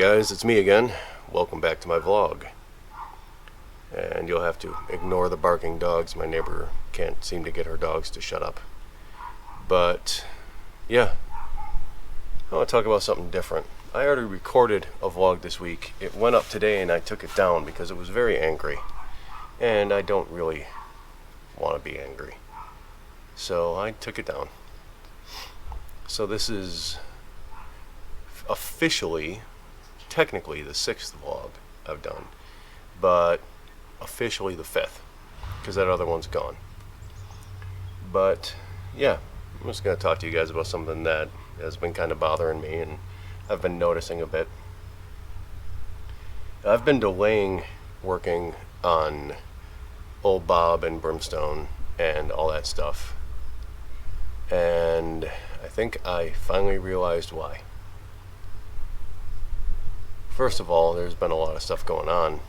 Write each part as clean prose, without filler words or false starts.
guys, it's me again. Welcome back to my vlog. And you'll have to ignore the barking dogs. My neighbor can't seem to get her dogs to shut up. But, yeah. I want to talk about something different. I already recorded a vlog this week. It went up today and I took it down because it was very angry. And I don't really want to be angry. So I took it down. So this is officially, technically the 6th vlog I've done, but officially the 5th, because that other one's gone. But yeah, I'm just going to talk to you guys about something that has been kind of bothering me and I've been noticing a bit. I've been delaying working on Old Bob and Brimstone and all that stuff, and I think I finally realized why. First of all, there's been a lot of stuff going on.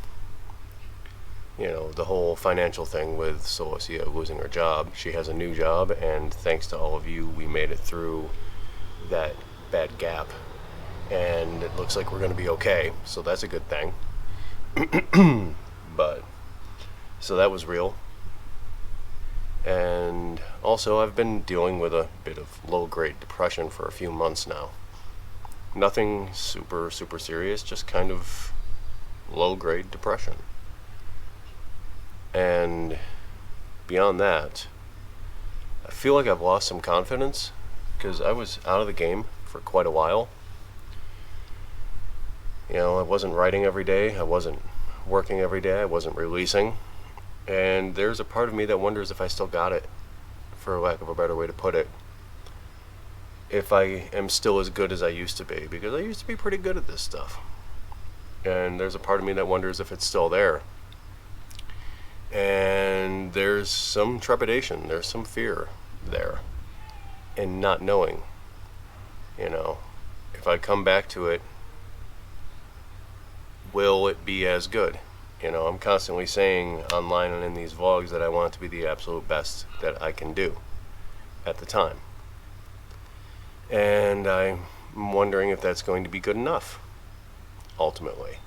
You know, the whole financial thing with Celicia losing her job. She has a new job, and thanks to all of you, we made it through that bad gap. And it looks like we're going to be okay, so that's a good thing. But, so that was real. And also, I've been dealing with a bit of low-grade depression for a few months now. Nothing super serious, just kind of low-grade depression. And beyond that, I feel like I've lost some confidence because I was out of the game for quite a while. You know, I wasn't writing every day, I wasn't working every day, I wasn't releasing. And there's a part of me that wonders if I still got it, for lack of a better way to put it. If I am still as good as I used to be, because I used to be pretty good at this stuff. And there's a part of me that wonders if it's still there. And there's some trepidation, there's some fear there in not knowing, you know, if I come back to it, will it be as good? You know, I'm constantly saying online and in these vlogs that I want it to be the absolute best that I can do at the time. And I'm wondering if that's going to be good enough, ultimately.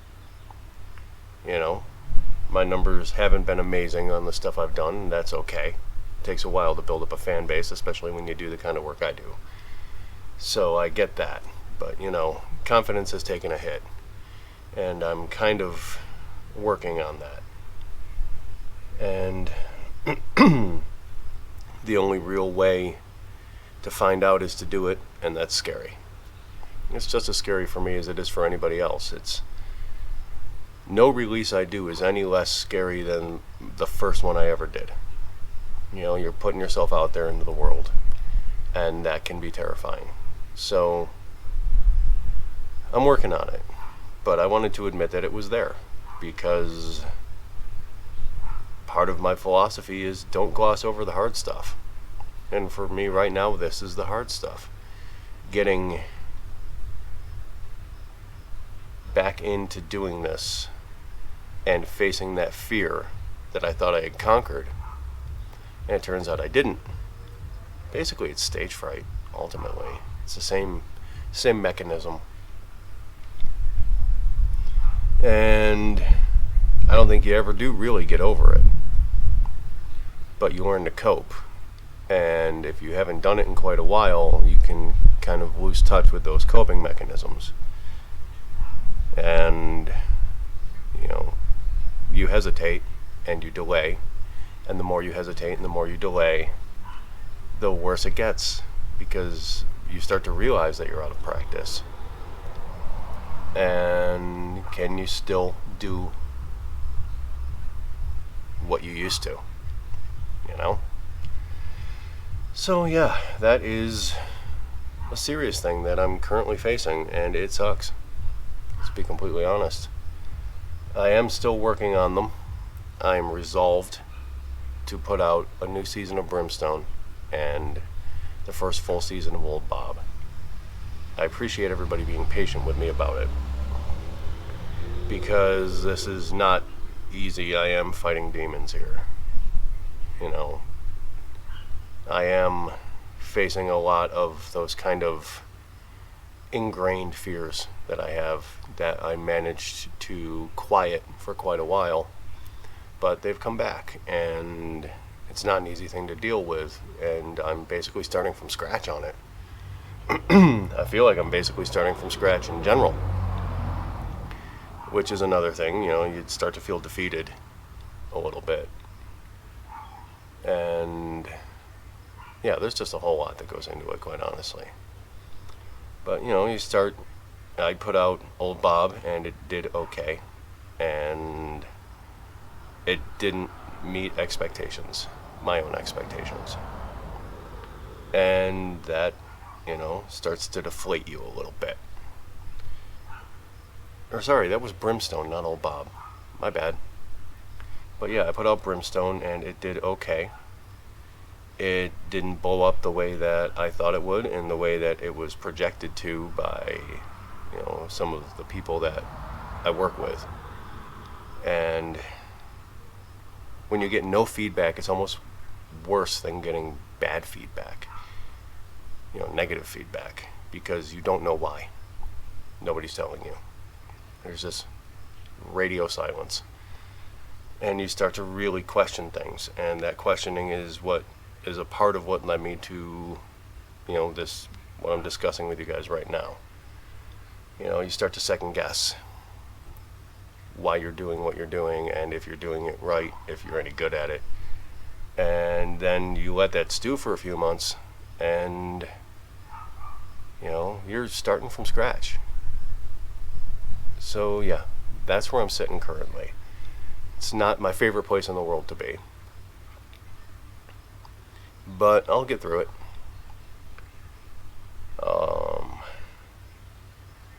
You know, my numbers haven't been amazing on the stuff I've done, and that's okay. It takes a while to build up a fan base, especially when you do the kind of work I do. So I get that, but you know, confidence has taken a hit, and I'm kind of working on that. And the only real way to find out is to do it, and that's scary. It's just as scary for me as it is for anybody else. It's no release I do is any less scary than the first one I ever did. You know, you're putting yourself out there into the world, and that can be terrifying. So I'm working on it, but I wanted to admit that it was there, because part of my philosophy is don't gloss over the hard stuff. And for me right now, this is the hard stuff. Getting back into doing this and facing that fear that I thought I had conquered. And it turns out I didn't. Basically, it's stage fright, ultimately. It's the same mechanism. And I don't think you ever do really get over it. But you learn to cope. And if you haven't done it in quite a while, you can kind of lose touch with those coping mechanisms. And, you know, you hesitate and you delay. And the more you hesitate and the more you delay, the worse it gets, because you start to realize that you're out of practice. And can you still do what you used to? You know? So yeah, that is a serious thing that I'm currently facing, and it sucks. Let's be completely honest. I am still working on them. I am resolved to put out a new season of Brimstone and the first full season of Old Bob. I appreciate everybody being patient with me about it, because this is not easy. I am fighting demons here. You know, I am facing a lot of those kind of ingrained fears that I have that I managed to quiet for quite a while, but they've come back, and it's not an easy thing to deal with, and I'm basically starting from scratch on it. I feel like I'm basically starting from scratch in general, which is another thing. You'd start to feel defeated a little bit. And yeah, there's just a whole lot that goes into it, quite honestly. But I put out Old Bob, and it did okay, and it didn't meet expectations, my own expectations, and that starts to deflate you a little bit. Or sorry, that was Brimstone, not Old Bob, my bad. But yeah, I put out Brimstone, and it did okay. It didn't blow up the way that I thought it would, and the way that it was projected to by some of the people that I work with. And when you get no feedback, it's almost worse than getting bad feedback, negative feedback, because you don't know why. Nobody's telling you. There's this radio silence, and you start to really question things, and that questioning is what is a part of what led me to this, what I'm discussing with you guys right now. You start to second guess why you're doing what you're doing, and if you're doing it right, if you're any good at it. And then you let that stew for a few months, and you're starting from scratch. So yeah, that's where I'm sitting currently. It's not my favorite place in the world to be, but I'll get through it.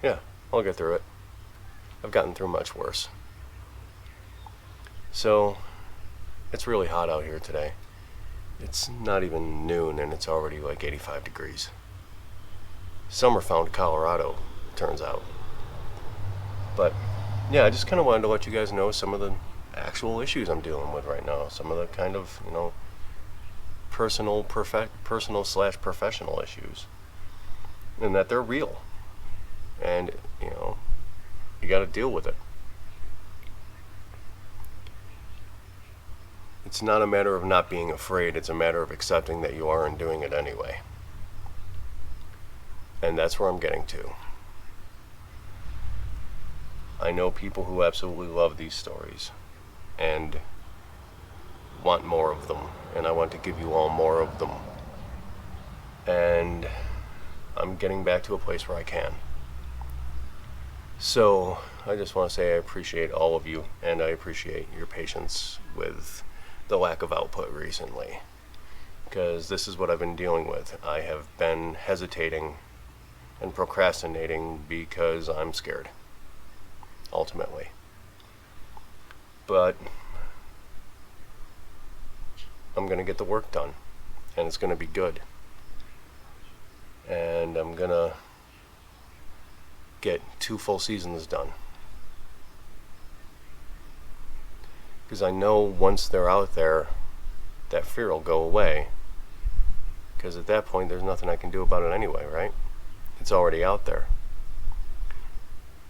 Yeah, I'll get through it. I've gotten through much worse. So, it's really hot out here today. It's not even noon, and it's already like 85 degrees. Summer found Colorado, turns out. But yeah, I just kind of wanted to let you guys know some of the actual issues I'm dealing with right now. Some of the kind of personal / professional issues, and that they're real, and you got to deal with it. It's not a matter of not being afraid, it's a matter of accepting that you are and doing it anyway. And that's where I'm getting to. I know people who absolutely love these stories and want more of them, and I want to give you all more of them. And I'm getting back to a place where I can. So I just want to say I appreciate all of you, and I appreciate your patience with the lack of output recently, because this is what I've been dealing with. I have been hesitating and procrastinating because I'm scared, ultimately. But I'm going to get the work done, and it's going to be good. And I'm going to get 2 full seasons done. Because I know once they're out there, that fear will go away. Because at that point, there's nothing I can do about it anyway, right? It's already out there.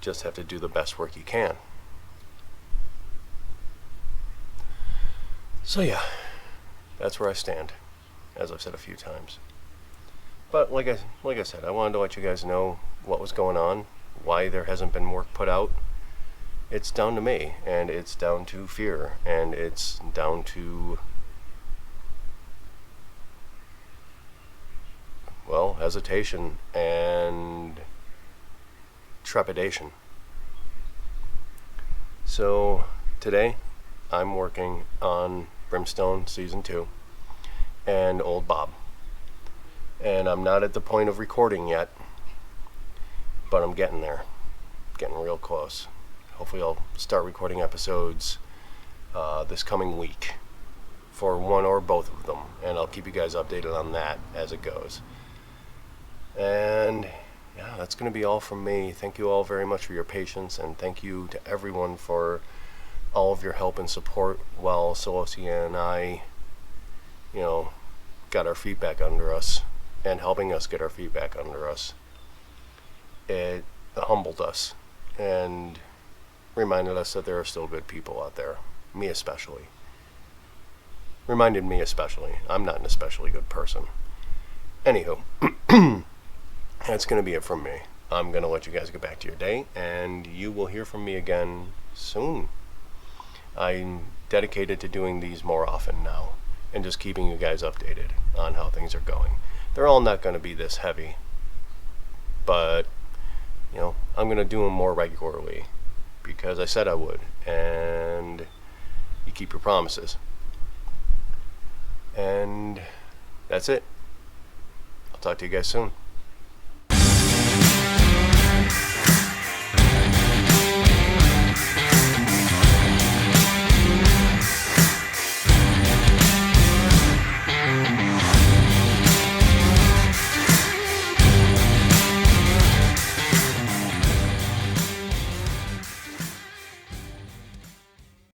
Just have to do the best work you can. So yeah, that's where I stand, as I've said a few times. But like I said, I wanted to let you guys know what was going on, why there hasn't been work put out. It's down to me, and it's down to fear, and it's down to, well, hesitation and trepidation. So today I'm working on Brimstone Season 2 and Old Bob. And I'm not at the point of recording yet, but I'm getting there. Getting real close. Hopefully I'll start recording episodes this coming week for one or both of them, and I'll keep you guys updated on that as it goes. And yeah, that's going to be all from me. Thank you all very much for your patience, and thank you to everyone for all of your help and support while Solosia and I, got our feet back under us, and helping us get our feet back under us. it humbled us and reminded us that there are still good people out there. Me especially. Reminded me especially. I'm not an especially good person. Anywho, that's going to be it from me. I'm going to let you guys get back to your day, and you will hear from me again soon. I'm dedicated to doing these more often now, and just keeping you guys updated on how things are going. They're all not going to be this heavy, but, I'm going to do them more regularly, because I said I would, and you keep your promises. And that's it. I'll talk to you guys soon.